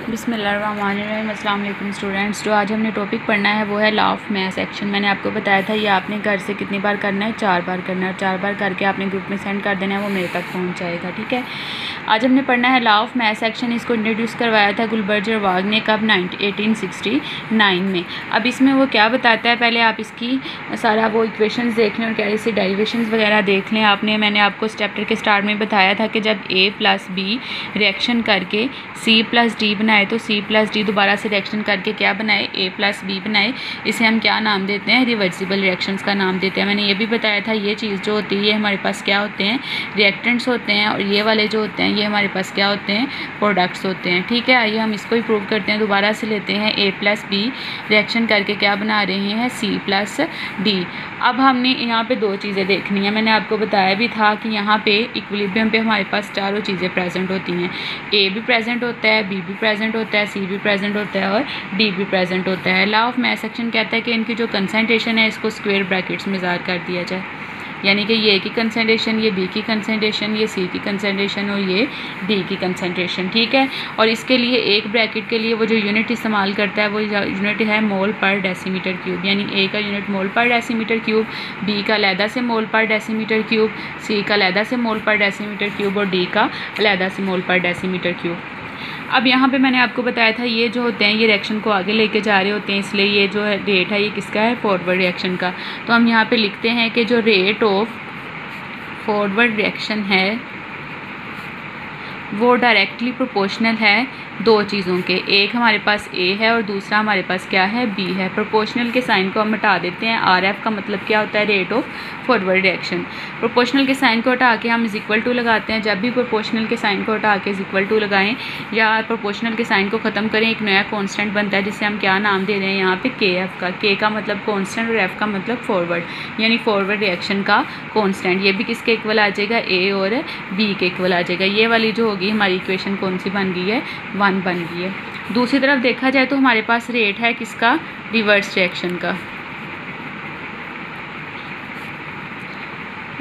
बिस्मिल्लाहिर्रहमानिर्रहीम। अस्सलाम वालेकुम स्टूडेंट्स। जो आज हमने टॉपिक पढ़ना है वो है लॉ ऑफ मास एक्शन। मैंने आपको बताया था ये आपने घर से कितनी बार करना है, 4 बार करना है और 4 बार करके आपने ग्रुप में सेंड कर देना है, वो मेरे तक पहुंच जाएगा। ठीक है, आज हमने पढ़ना है लॉ ऑफ मास एक्शन। इसको इंट्रोड्यूस करवाया था गुलबर्जर वाग ने कब 1869 में। अब इसमें वो क्या बताता है, पहले आप इसकी सारा वो इक्वेशंस देख लें और कैसे डेरिवेशंस वगैरह देख लें। मैंने आपको इस चैप्टर के स्टार्ट में बताया था कि जब A + B रिएक्शन करके C + D बनाए तो C + D दोबारा से रिएक्शन करके क्या बनाए, A + B बनाए। इसे हम क्या नाम देते हैं, रिवर्सिबल रिएक्शंस का नाम देते हैं। मैंने ये भी बताया था ये चीज़ जो होती है ये हमारे पास क्या होते हैं, रिएक्टेंट्स होते हैं, और ये वाले जो होते हैं ये हमारे पास क्या होते हैं, प्रोडक्ट्स होते हैं। ठीक है, आइए हम इसको ही प्रूव करते हैं। दोबारा से लेते हैं A + B रिएक्शन करके क्या बना रहे हैं, C + D। अब हमने यहाँ पे दो चीज़ें देखनी है। मैंने आपको बताया भी था कि यहाँ पे इक्विलिब्रियम पे हमारे पास चारों चीज़ें प्रेजेंट होती हैं। A भी प्रेजेंट होता है, B भी प्रेजेंट होता है, C भी प्रेजेंट होता है और D भी प्रेजेंट होता है। लॉ ऑफ मास एक्शन कहता है कि इनकी जो कंसंट्रेशन है इसको स्क्वायर ब्रैकेट्स में ज़ाहिर कर दिया जाए, यानी कि ये A की कंसंट्रेशन, ये B की कंसंट्रेशन, ये C की कंसंट्रेशन और ये D की कंसंट्रेशन। ठीक है, और इसके लिए एक ब्रैकेट के लिए वो जो यूनिट इस्तेमाल करता है वो यूनिट है मोल पर डेसीमीटर क्यूब, यानी A का यूनिट मोल पर डेसीमीटर क्यूब, B का अलहदा से मोल पर डेसीमीटर क्यूब, C का अलहदा से मोल पर डेसीमीटर क्यूब और D का अलहदा से मोल पर डेसीमीटर क्यूब। अब यहाँ पे मैंने आपको बताया था ये जो होते हैं ये रिएक्शन को आगे लेके जा रहे होते हैं, इसलिए ये जो रेट है ये किसका है, फॉरवर्ड रिएक्शन का। तो हम यहाँ पे लिखते हैं कि जो रेट ऑफ फॉरवर्ड रिएक्शन है वो डायरेक्टली प्रोपोर्शनल है दो चीज़ों के, एक हमारे पास A है और दूसरा हमारे पास क्या है, B है। प्रोपोर्शनल के साइन को हम हटा देते हैं। RF का मतलब क्या होता है, rate of forward reaction. Proportional के साइन को हटा के हम = लगाते हैं। जब भी प्रोपोर्शनल के साइन को हटा के = लगाएं या प्रोपोर्शनल के साइन को ख़त्म करें, एक नया कॉन्स्टेंट बनता है जिसे हम क्या नाम दे रहे हैं यहाँ पे, KF का। K का मतलब कॉन्स्टेंट और F का मतलब फॉरवर्ड, यानी फॉरवर्ड रिएक्शन का कॉन्स्टेंट। ये भी किसके इक्वल आ जाएगा, A और B के इक्वल आ जाएगा। ये वाली जो होगी हमारी इक्वेशन कौन सी बन गई है, 1 बन गई है। दूसरी तरफ देखा जाए तो हमारे पास रेट है किसका, रिवर्स रिएक्शन का।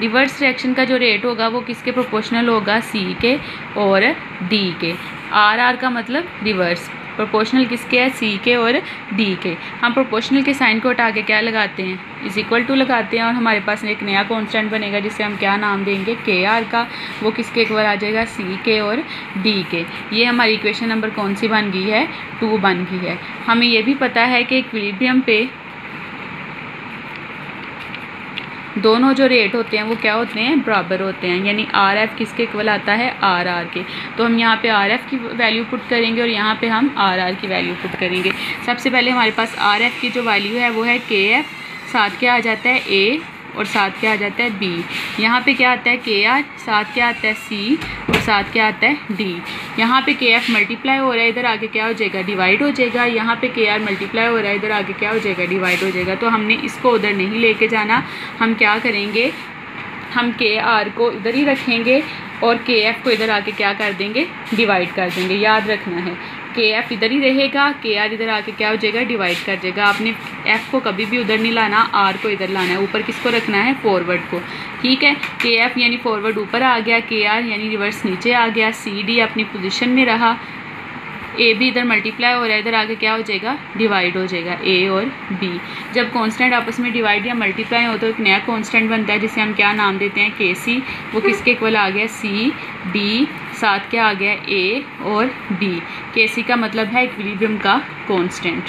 रिवर्स रिएक्शन का जो रेट होगा वो किसके प्रोपोर्शनल होगा, C के और D के। RR का मतलब रिवर्स, प्रोपोर्शनल किसके है, C के और D के। हम प्रोपोर्शनल के साइन को हटा के क्या लगाते हैं, = लगाते हैं और हमारे पास एक नया कांस्टेंट बनेगा जिसे हम क्या नाम देंगे, KR का। वो किसके इक्वल आ जाएगा, C के और D के। ये हमारी इक्वेशन नंबर कौन सी बन गई है, 2 बन गई है। हमें ये भी पता है कि इक्विलिब्रियम पे दोनों जो रेट होते हैं वो क्या होते हैं, बराबर होते हैं, यानी RF किसके इक्वल आता है, RR के। तो हम यहाँ पे RF की वैल्यू पुट करेंगे और यहाँ पे हम RR की वैल्यू पुट करेंगे। सबसे पहले हमारे पास RF की जो वैल्यू है वो है KF, साथ क्या आ जाता है A और साथ क्या आ जाता है B। यहाँ पे क्या आता है KR, साथ क्या आता है C और साथ क्या आता है D। यहाँ पे KF मल्टीप्लाई हो रहा है, इधर आगे क्या हो जाएगा, डिवाइड हो जाएगा। यहाँ पे KR मल्टीप्लाई हो रहा है, इधर आगे क्या हो जाएगा, डिवाइड हो जाएगा। तो हमने इसको उधर नहीं लेके जाना, हम क्या करेंगे, हम KR को इधर ही रखेंगे और KF को इधर आके क्या कर देंगे, डिवाइड कर देंगे। याद रखना है KF इधर ही रहेगा, KR इधर आके क्या हो जाएगा, डिवाइड कर जाएगा। आपने F को कभी भी उधर नहीं लाना, R को इधर लाना है। ऊपर किसको रखना है, फॉरवर्ड को। ठीक है, KF यानी फॉरवर्ड ऊपर आ गया, KR यानी रिवर्स नीचे आ गया, CD अपनी पोजीशन में रहा, AB इधर मल्टीप्लाई हो रहा है, इधर आगे क्या हो जाएगा, डिवाइड हो जाएगा, A और B। जब कांस्टेंट आपस में डिवाइड या मल्टीप्लाई हो तो एक नया कांस्टेंट बनता है जिसे हम क्या नाम देते हैं, KC। वो किसके इक्वल आ गया, C D, साथ क्या आ गया, A और D। KC का मतलब है इक्विलिब्रियम का कांस्टेंट।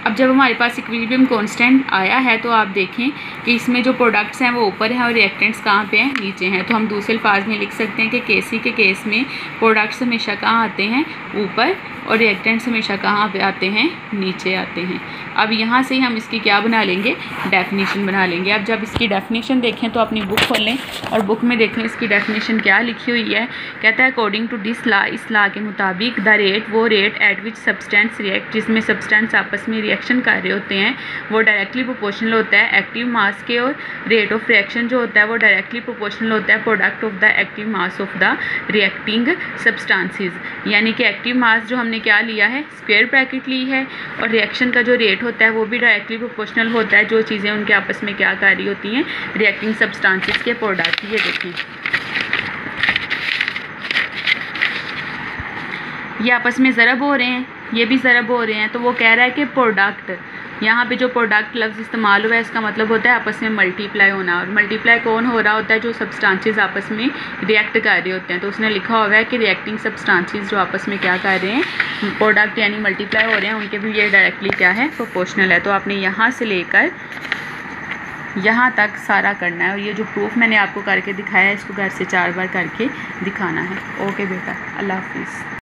अब जब हमारे पास इक्विलिब्रियम कांस्टेंट आया है तो आप देखें कि इसमें जो प्रोडक्ट्स हैं वो ऊपर हैं और रिएक्टेंट्स कहाँ पे हैं, नीचे हैं। तो हम दूसरे अल्फाज में लिख सकते हैं कि KC के केस में प्रोडक्ट्स हमेशा कहाँ आते हैं, ऊपर, और रिएक्टेंट्स हमेशा कहाँ पे आते हैं, नीचे आते हैं। अब यहाँ से ही हम इसकी क्या बना लेंगे, डेफिनेशन बना लेंगे। अब जब इसकी डेफिनेशन देखें तो अपनी बुक खोलें और बुक में देखें इसकी डेफिनेशन क्या लिखी हुई है। कहता है अकॉर्डिंग टू दिस लॉ, इस लॉ के मुताबिक द रेट, वो rate at which substance react, जिसमें सब्सटेंस आपस में रिएक्शन कर रहे होते हैं, वो डायरेक्टली प्रोपोर्शनल होता है एक्टिव मास के, और रेट ऑफ रिएक्शन जो होता है वो डायरेक्टली प्रोपोर्शनल होता है product of the active mass of the reacting substances. यानी कि एक्टिव मास जो हमने क्या लिया है, स्क्वायर ब्रैकेट ली है, और रिएक्शन का जो रेट होता है वो भी डायरेक्टली प्रोपोर्शनल होता है जो चीज़ें उनके आपस में क्या कर रही होती हैं, रिएक्टिंग सब्सटेंसेस के प्रोडक्ट। ये देखें ये आपस में ज़रब हो रहे हैं, ये भी ज़रब हो रहे हैं। तो वो कह रहा है कि प्रोडक्ट, यहाँ पे जो प्रोडक्ट लफ्ज़ इस्तेमाल हुआ है इसका मतलब होता है आपस में मल्टीप्लाई होना। और मल्टीप्लाई कौन हो रहा होता है? जो सब्सटेंसेस आपस में रिएक्ट कर रहे होते हैं। तो उसने लिखा हुआ है कि रिएक्टिंग सब्सटेंसेस जो आपस में क्या कर रहे हैं, प्रोडक्ट यानी मल्टीप्लाई हो रहे हैं, उनके भी ये डायरेक्टली क्या है, प्रोपोर्शनल है। तो आपने यहाँ से लेकर यहाँ तक सारा करना है। और ये जो प्रूफ मैंने आपको करके दिखाया है इसको घर से 4 बार करके दिखाना है। ओके बेटा, अल्लाह हाफिज़।